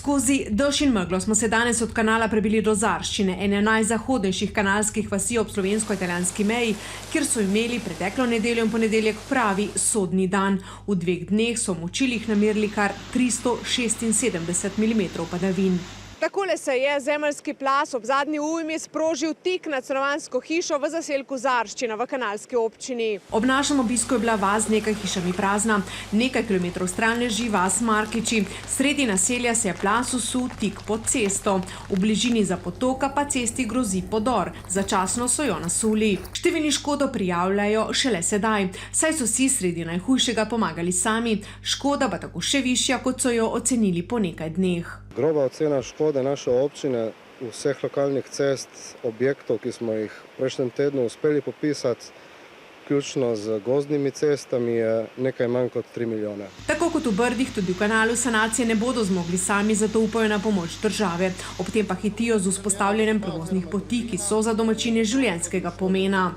Skozi dež in meglo smo se danes od kanala prebili do Zarščine, ene najzahodnejših kanalskih vasi ob slovensko-italijanski meji, kjer so imeli preteklo nedeljo in ponedeljek pravi sodni dan. V 2 dneh so v močilih namerili kar 376 mm padavin. Takole se je zemeljski plaz ob zadnji ujmi sprožil tik nad stanovanjsko hišo v zaselku Zarščina v kanalski občini. Ob našem obisku je bila vas z nekaj hišami prazna, nekaj kilometrov stran leži vas Markiči. Sredi naselja se je plaz usul tik pod cesto. V bližini za potoka pa cesti grozi podor. Začasno so jo nasuli. Številni škodo prijavljajo šele sedaj, saj so si sredi najhujšega pomagali sami. Škoda pa tako še višja, kot so jo ocenili po nekaj dneh. Groba ocena škode naše občine, vseh lokalnih cest, objektov, ki smo jih v prejšnjem tednu uspeli popisati, vključno z gozdnimi cestami, je nekaj manj kot 3 milijone. Tako kot v Brdih, tudi v kanalu sanacije ne bodo zmogli sami, zato upajo na pomoč države. Ob tem pa hitijo z vzpostavljanjem prevoznih poti, ki so za domačine življenjskega pomena.